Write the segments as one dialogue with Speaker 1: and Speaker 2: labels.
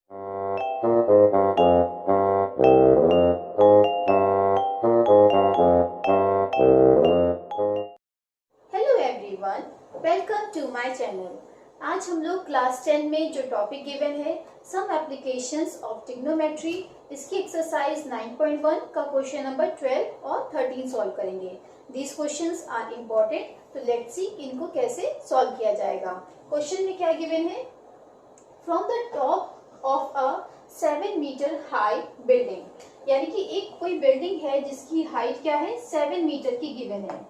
Speaker 1: Hello everyone, welcome to my channel. आज हम लोग क्लास 10 में जो टॉपिक गिवन है सम एप्लीकेशंस ऑफ ट्रिग्नोमेट्री, इसकी एक्सरसाइज 9.1 का क्वेश्चन नंबर 12 और 13 सॉल्व करेंगे। दीज क्वेश्चंस आर इम्पोर्टेंट, तो लेट्स सी इनको कैसे सॉल्व किया जाएगा। क्वेश्चन में क्या गिवन है? From the top of a 7 metre high building, यानी कि एक कोई बिल्डिंग है जिसकी हाइट क्या है, 7 मीटर की गिवन है।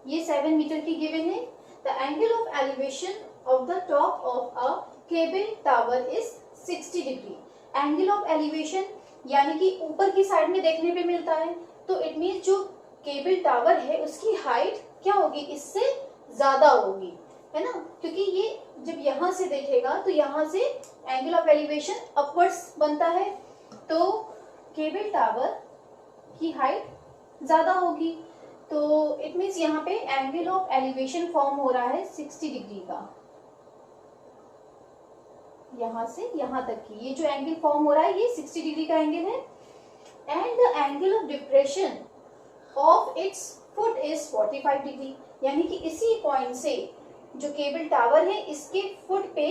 Speaker 1: ये 7 मीटर की गिवन है। The angle of elevation of the top of a cable tower is 60 degree. Angle of elevation यानी कि ऊपर की साइड में देखने पे मिलता है, तो इट मीन जो केबल टावर है उसकी हाइट क्या होगी, इससे ज्यादा होगी, है ना। क्योंकि ये जब यहाँ से देखेगा तो यहाँ से एंगल ऑफ एलिवेशन अपवर्ड्स बनता है, तो केबल टावर की हाइट ज्यादा होगी। तो इट मीन्स यहाँ पे एंगल ऑफ एलिवेशन फॉर्म हो रहा है 60 डिग्री का। यहाँ से यहाँ तक की ये जो एंगल फॉर्म हो रहा है ये 60 डिग्री का एंगल है। And the angle of depression of its foot is 45 degree, यानी कि इसी पॉइंट से जो केबल टावर है इसके फुट पे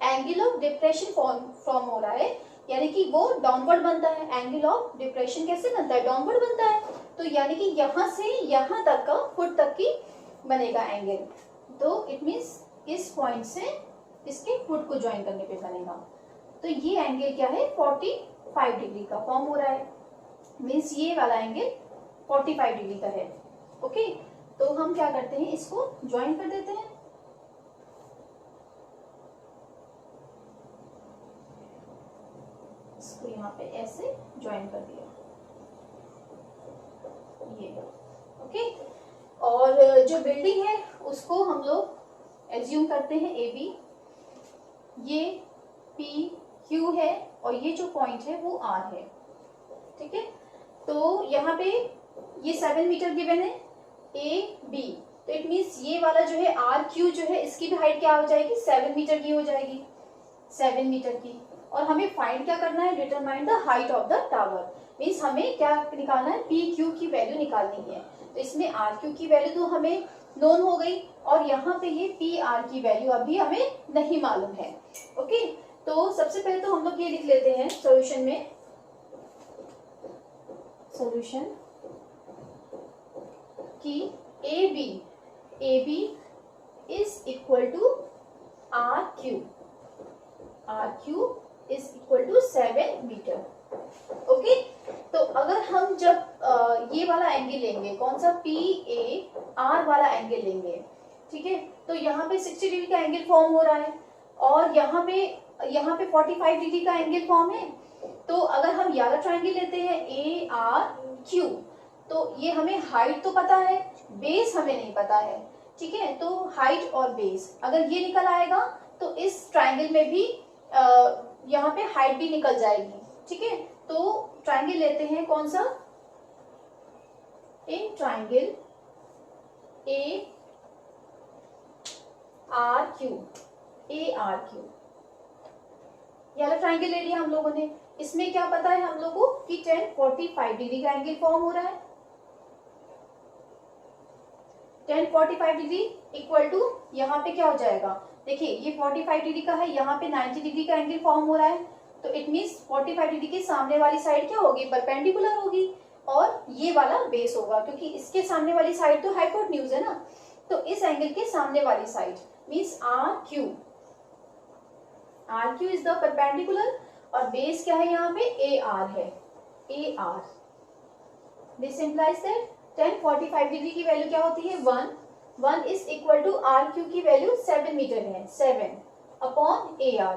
Speaker 1: एंगल ऑफ डिप्रेशन फॉर्म हो रहा है, यानी कि वो डाउनवर्ड बनता है। एंगल ऑफ डिप्रेशन कैसे बनता है, डाउनवर्ड बनता है। तो यानी कि यहाँ से यहाँ तक का फुट तक की बनेगा एंगल, तो इट मीन्स इस पॉइंट से इसके फुट को ज्वाइन करने पे बनेगा। तो ये एंगल क्या है, 45 डिग्री का फॉर्म हो रहा है। मीन्स ये वाला एंगल 45 डिग्री का है। ओके, तो हम क्या करते हैं, इसको ज्वाइन कर देते हैं। इसको यहाँ पे ऐसे ज्वाइन कर दिया, ये ओके। और जो बिल्डिंग है उसको हम लोग एज्यूम करते हैं ए बी, ये पी क्यू है और ये जो पॉइंट है वो आर है, ठीक है। तो यहाँ पे ये 7 मीटर गिवन है ए बी, तो इट मीन्स ये वाला जो है आर क्यू जो है इसकी भी हाइट क्या हो जाएगी, 7 मीटर की हो जाएगी, 7 मीटर की। और हमें फाइंड क्या करना है, determine the height of the tower. Means हमें क्या निकालना है, पी क्यू की वैल्यू निकालनी है। तो इसमें आर क्यू की वैल्यू तो हमें नोन हो गई, और यहाँ पे ये पी आर की वैल्यू अभी हमें नहीं मालूम है। ओके, तो सबसे पहले तो हम लोग ये लिख लेते हैं सॉल्यूशन में, सॉल्यूशन कि A B is equal to R Q is equal to 7 metre. Okay, तो अगर हम जब ये वाला एंगल लेंगे, कौन सा, पी ए आर वाला एंगल लेंगे, ठीक है, तो यहाँ पे 60 डिग्री का एंगल फॉर्म हो रहा है, और यहाँ पे 45 डिग्री का एंगल फॉर्म है। तो अगर हम ये वाला ट्रायंगल लेते हैं ए आर क्यू, तो ये हमें हाइट तो पता है, बेस हमें नहीं पता है, ठीक है। तो हाइट और बेस अगर ये निकल आएगा तो इस ट्रायंगल में भी यहाँ पे हाइट भी निकल जाएगी, ठीक है। तो ट्रायंगल लेते हैं कौन सा, in triangle A R Q, ये ट्रायंगल ले लिया हम लोगों ने। इसमें क्या पता है हम लोगों को कि 1045 डिग्री का एंगल फॉर्म हो रहा है। 1045 डिग्री इक्वल टू यहाँ पे क्या हो जाएगा, देखिए ये 45 डिग्री का है, यहाँ पे 90 डिग्री का एंगल फॉर्म हो रहा है, तो इट मीन्स 45 डिग्री के सामने वाली साइड क्या होगी, परपेंडिकुलर होगी, और ये वाला बेस होगा, क्योंकि इसके सामने वाली साइड तो हाइपोटेन्यूज है ना। तो इस एंगल के सामने वाली side means R Q is the perpendicular, और बेस क्या है यहाँ पे, ए आर है, A R. This implies that 1045 degree की वैल्यू क्या होती है, 1 is equal to R Q की वैल्यू 7 मीटर है, 7 upon A R.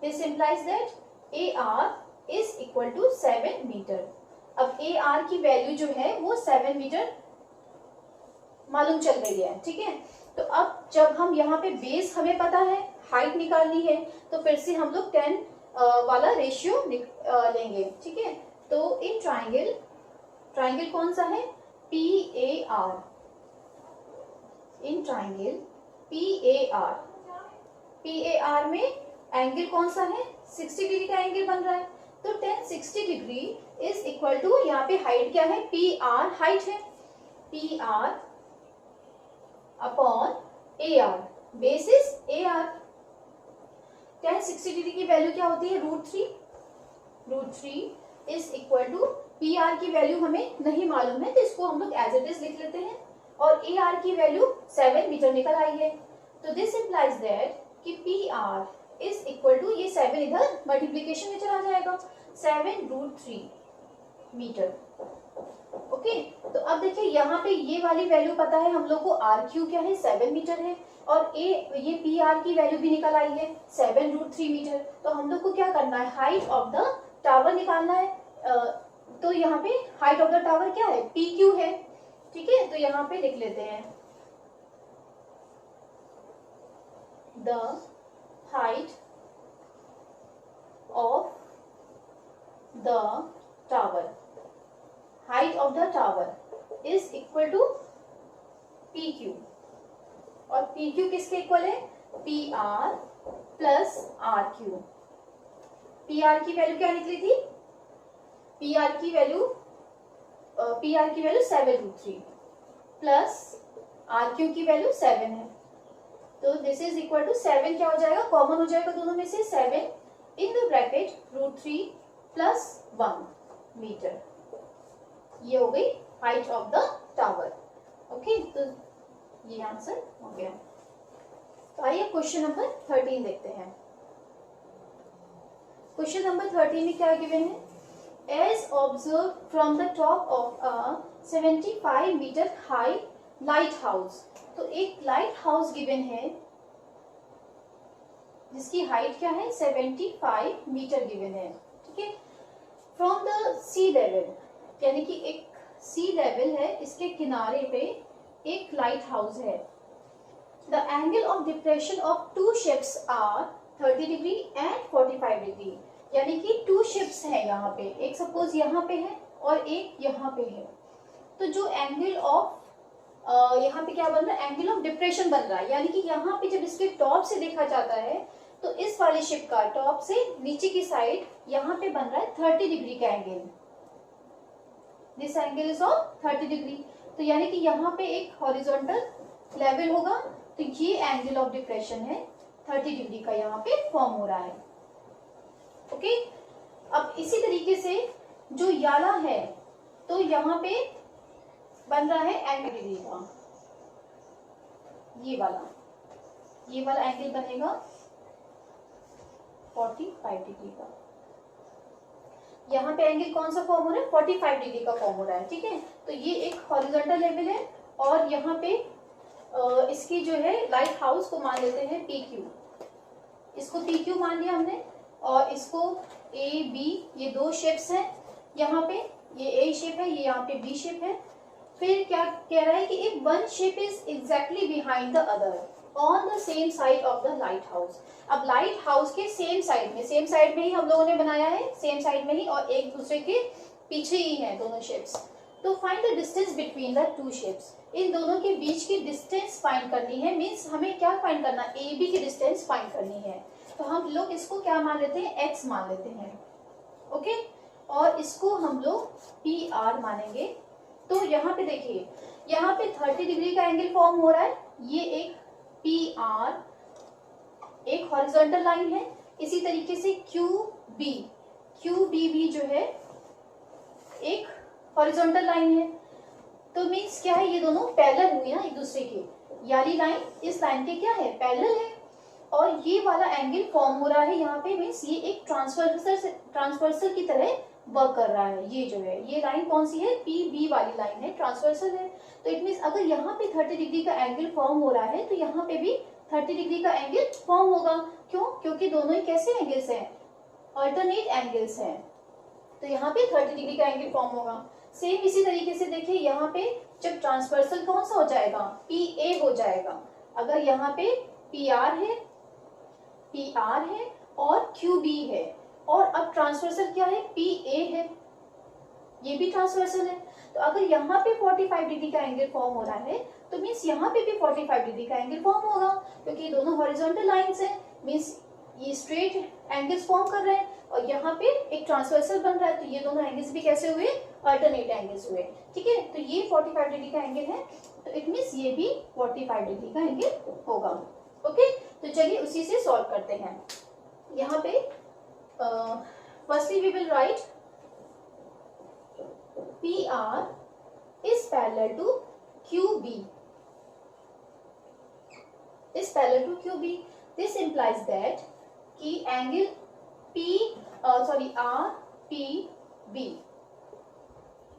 Speaker 1: This implies that A R is equal to 7 metre. अब ए आर की वैल्यू जो है वो 7 मीटर मालूम चल गई है, ठीक है। तो अब जब हम यहाँ पे बेस हमें पता है, हाइट निकालनी है, तो फिर से हम लोग 10 वाला रेशियो लेंगे, ठीक है। तो इन ट्राइंगल कौन सा है, P A R, in triangle P A R में एंगल कौन सा है, 60 डिग्री का एंगल बन रहा है। तो tan 60 degree is equal to, यहाँ पे हाइट क्या है, पी आर हाइट है, P R upon A R, base is A R. tan 60 degree की वैल्यू क्या होती है, √3 is equal to, P R की वैल्यू हमें नहीं मालूम है तो इसको हम लोग एज इट इज लिख लेते हैं, और ए आर की वैल्यू 7 मीटर निकल आई है। तो दिस इम्प्लाइज दैट कि P R is equal to, ये 7 इधर मल्टीप्लीकेशन में चला जाएगा, 7√3 मीटर। ओके, तो अब देखिए यहाँ पे ये वाली वैल्यू पता है हम लोग को, आर क्यू क्या है, 7 मीटर है, और ये पी आर की वैल्यू भी निकल आई है 7√3 मीटर। तो हम लोग को क्या करना है, हाइट ऑफ द टावर निकालना है। तो यहाँ पे हाइट ऑफ द टावर क्या है, पी क्यू है। ठीक है, तो यहाँ पे लिख लेते हैं, the height of the tower, height of the tower is equal to P Q, और पी क्यू किसके इक्वल है, P R plus R Q. P R की वैल्यू क्या निकली थी, पी आर की वैल्यू 7√3 प्लस आर क्यू की वैल्यू 7 है। तो दिस इज इक्वल टू 7 क्या हो जाएगा, कॉमन हो जाएगा दोनों में से, 7 in the bracket √3 plus 1 metre. ये हो गई height of the tower. Okay, तो ये आंसर हो गया। तो आइए क्वेश्चन नंबर 13 देखते हैं। क्वेश्चन नंबर 13 में क्या गिवन है, as observe from the top of a 75 metre high lighthouse. तो एक लाइट हाउस गिवन है जिसकी हाइट क्या है, 75 मीटर गिवन है। ठीक है, फ्रॉम द सी लेवल, यानी कि एक सी लेवल है, इसके किनारे पे एक लाइट हाउस है। The angle of depression of two ships are 30 degree and 45 degree, यानी कि 2 शिप्स हैं यहाँ पे, एक सपोज यहाँ पे है और एक यहाँ पे है। तो जो एंगल ऑफ यहाँ पे क्या बन रहा है, एंगल ऑफ डिप्रेशन बन रहा है, यानी कि यहाँ पे जब इसके टॉप से देखा जाता है तो इस वाली शिप का टॉप से नीचे की साइड यहाँ पे बन रहा है 30 डिग्री का angle. This angle is of 30 degree. तो यानी कि यहाँ पे एक हॉरिजॉन्टल लेवल होगा, तो ये एंगल ऑफ डिप्रेशन है 30 डिग्री का, यहाँ पे फॉर्म हो रहा है। ओके, अब इसी तरीके से जो याला है, तो यहाँ पे बन रहा है एंगल डिग्री का, ये वाला एंगल बनेगा 45 डिग्री का। यहाँ पे एंगल कौन सा फॉर्म हो रहा है, 45 डिग्री का फॉर्म हो रहा है। ठीक है, तो ये एक हॉरिजॉन्टल लेवल है, और यहाँ पे इसकी जो है लाइट हाउस को मान लेते हैं पी क्यू, इसको पी क्यू मान लिया हमने, और इसको ए बी, ये 2 शेप्स हैं यहाँ पे, ये ए शेप है, ये यहाँ पे बी शेप है। फिर क्या कह रहा है कि if one shape is exactly behind the other on the same side of the light house. अब लाइट हाउस के सेम साइड में ही हम लोगों ने बनाया है, सेम साइड में ही, और एक दूसरे के पीछे ही है दोनों शेप्स। तो find the distance between the 2 shapes, इन दोनों के बीच की डिस्टेंस फाइंड करनी है। मीन्स हमें क्या फाइंड करना, ए बी की डिस्टेंस फाइंड करनी है। तो हम लोग इसको क्या मान लेते हैं, एक्स मान लेते हैं। ओके, और इसको हम लोग पी आर मानेंगे। तो यहाँ पे देखिए, यहाँ पे 30 डिग्री का एंगल फॉर्म हो रहा है, ये एक पी आर एक हॉरिजॉन्टल लाइन है। इसी तरीके से क्यू बी भी जो है एक हॉरिजॉन्टल लाइन है। तो मीन्स क्या है, ये दोनों पैरेलल हुए ना एक दूसरे के, याली लाइन इस लाइन के क्या है, पैरेलल है, और ये वाला एंगल फॉर्म हो रहा है यहाँ पे। मीन्स ये एक ट्रांसवर्सल की तरह वर्क कर रहा है। ये जो है, ये लाइन कौन सी है, पी बी वाली लाइन है, ट्रांसवर्सल है। तो इट मीन्स अगर यहाँ पे 30 डिग्री का एंगल फॉर्म हो रहा है, तो यहाँ पे भी 30 डिग्री का एंगल फॉर्म होगा। क्यों, क्योंकि दोनों ही कैसे एंगल्स हैं, अल्टरनेट एंगल्स हैं। तो यहाँ पे 30 डिग्री का एंगल फॉर्म होगा। सेम इसी तरीके से देखिए, यहाँ पे जब ट्रांसवर्सल कौन सा हो जाएगा, पी ए हो जाएगा। अगर यहाँ पे पी आर है और क्यू बी है, और अब ट्रांसवर्सल क्या है, पी ए है, ये भी ट्रांसवर्सल है। तो अगर यहाँ पे 45 डिग्री का एंगल फॉर्म हो रहा है, तो मीन्स यहाँ पे भी 45 डिग्री का एंगल फॉर्म होगा, क्योंकि दोनों हॉरिजॉन्टल लाइंस हैं। मीन्स ये स्ट्रेट एंगल्स फॉर्म कर रहे हैं और यहाँ पे एक ट्रांसवर्सल बन रहा है, तो ये दोनों एंगल्स भी कैसे हुए, अल्टरनेट एंगल्स हुए। ठीक है, तो ये 45 डिग्री का एंगल है, तो इट मीन्स ये भी 45 डिग्री का एंगल होगा। ओके, तो चलिए उसी से सॉल्व करते हैं। यहाँ पे firstly we will write PR is parallel to QB, is parallel to QB. This implies that कि angle RPB,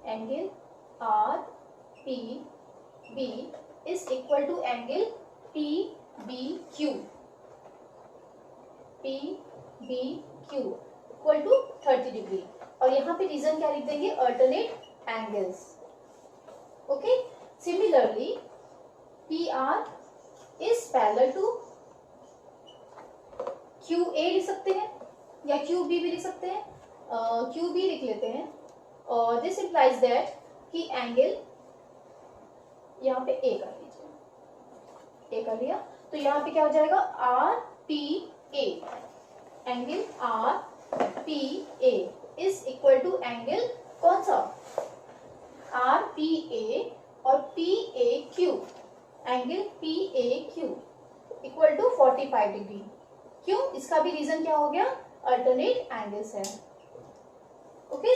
Speaker 1: angle RPB is equal to angle PBQ, PBQ equal to 30 degree. और यहाँ पे रीजन क्या लिख देंगे, alternate angles. Okay, similarly PR is parallel to QA लिख सकते हैं या QB भी लिख सकते हैं, QB लिख लेते हैं। और दिस इंप्लाइज दैट कि एंगल यहाँ पे A कर लीजिए, A कर लिया, तो यहाँ पे क्या हो जाएगा, RPA, angle RPA is equal to angle कौन सा, RPA और PAQ, angle PAQ equal to 45 degree. क्यों, इसका भी रीजन क्या हो गया, अल्टरनेट एंगल्स है। ओके,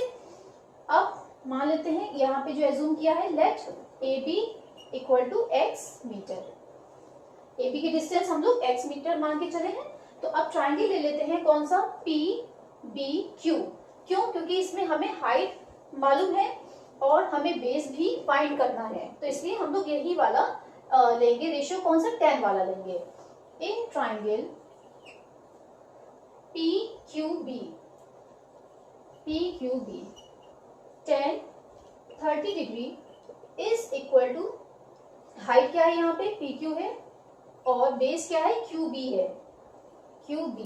Speaker 1: अब मान लेते हैं यहाँ पे जो एज्यूम किया है, let AB equal to x metre, AB की डिस्टेंस हम लोग x मीटर मान के चले हैं। तो अब ट्राइंगल ले लेते हैं, कौन सा, PBQ। क्यों, क्योंकि इसमें हमें हाइट मालूम है और हमें बेस भी फाइंड करना है, तो इसलिए हम लोग यही वाला लेंगे, रेशियो कौन सा, 10 वाला लेंगे। In triangle PQB 10 30 degree is equal to, height क्या है यहाँ पे, PQ है और बेस क्या है, QB है, QB।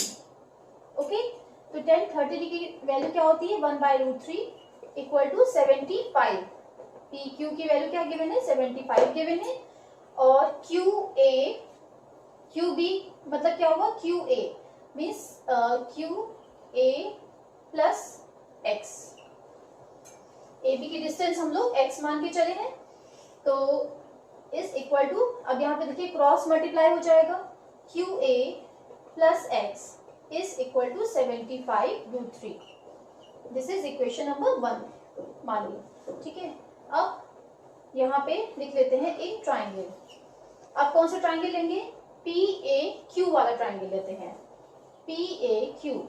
Speaker 1: ओके, तो 10 30 डिग्री की वैल्यू क्या होती है, 1/√3 इक्वल टू 75। PQ की वैल्यू क्या गिवन है, 75 गिवन है। और QB मतलब क्या होगा, QA means QA plus x, AB की डिस्टेंस हम लोग x मान के चले हैं, तो इज इक्वल टू, अब यहाँ पे देखिए क्रॉस मल्टीप्लाई हो जाएगा, QA plus x is equal to 75√3। This is equation number 1 मान ली। ठीक है, अब यहाँ पे लिख लेते हैं एक ट्राइंगल। अब कौन सा ट्राइंगल लेंगे, PAQ वाला ट्राइंगल लेते हैं, PAQ।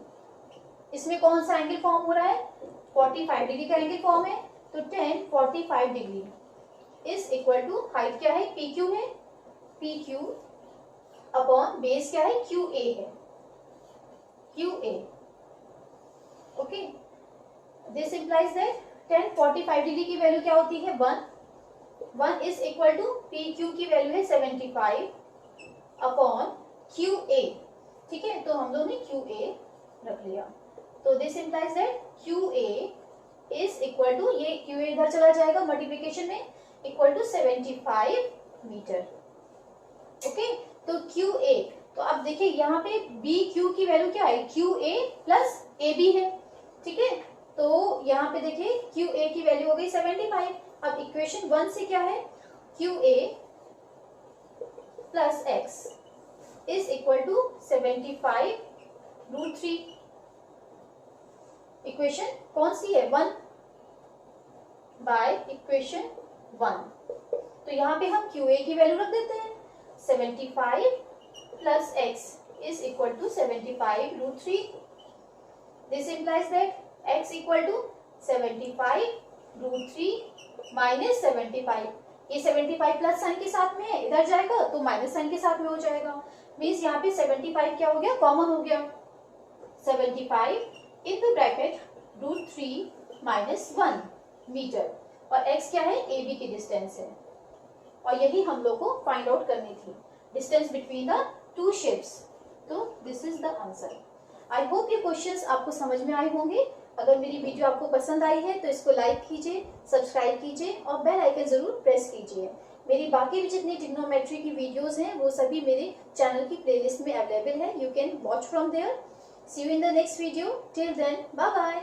Speaker 1: इसमें कौन सा एंगल फॉर्म हो रहा है, 45 डिग्री का एंगल फॉर्म है, तो 10 45 degree is equal to, height क्या है, PQ है, PQ अपॉन बेस क्या है, QA है, QA। Okay, this implies that 10 45 degree की वैल्यू क्या होती है, 1 इज इक्वल टू PQ की वैल्यू है 75 अपॉन QA। ठीक है, तो हम लोग ने QA रख लिया, तो this implies that QA is equal to, ये QA इधर चला जाएगा मल्टीप्लिकेशन में, इक्वल टू 75 मीटर। ओके, तो QA, तो अब देखिए यहाँ पे BQ की वैल्यू क्या है, QA प्लस AB है। ठीक है, तो यहाँ पे देखिए QA की वैल्यू हो गई 75। अब इक्वेशन 1 से क्या है, QA plus x is equal to 75√3। Equation कौन सी है, 1 बाय इक्वेशन 1। तो यहाँ पे हम QA की वैल्यू रख देते हैं, 75 plus x is equal to 75√3। This implies that x equal to 75√3 minus 75, ये 75 प्लस साइन के साथ में है, इधर जाएगा तो माइनस साइन के साथ में हो जाएगा, मीन्स यहाँ पे 75 क्या हो गया, कॉमन हो गया, 75 इनटू ब्रैकेट √3 माइनस 1 मीटर, और x क्या है, AB की डिस्टेंस है, और यही हम लोग को फाइंड आउट करनी थी, distance between the two ships. तो this is the answer. I hope ये क्वेश्चंस आपको समझ में आए होंगे। अगर मेरी वीडियो आपको पसंद आई है तो इसको लाइक कीजिए, सब्सक्राइब कीजिए और बेल आइकन जरूर प्रेस कीजिए। मेरी बाकी भी जितनी ट्रिग्नोमेट्री की वीडियोस हैं वो सभी मेरे चैनल की प्लेलिस्ट में अवेलेबल है. You can watch from there. See you in the next video. Till then, bye bye.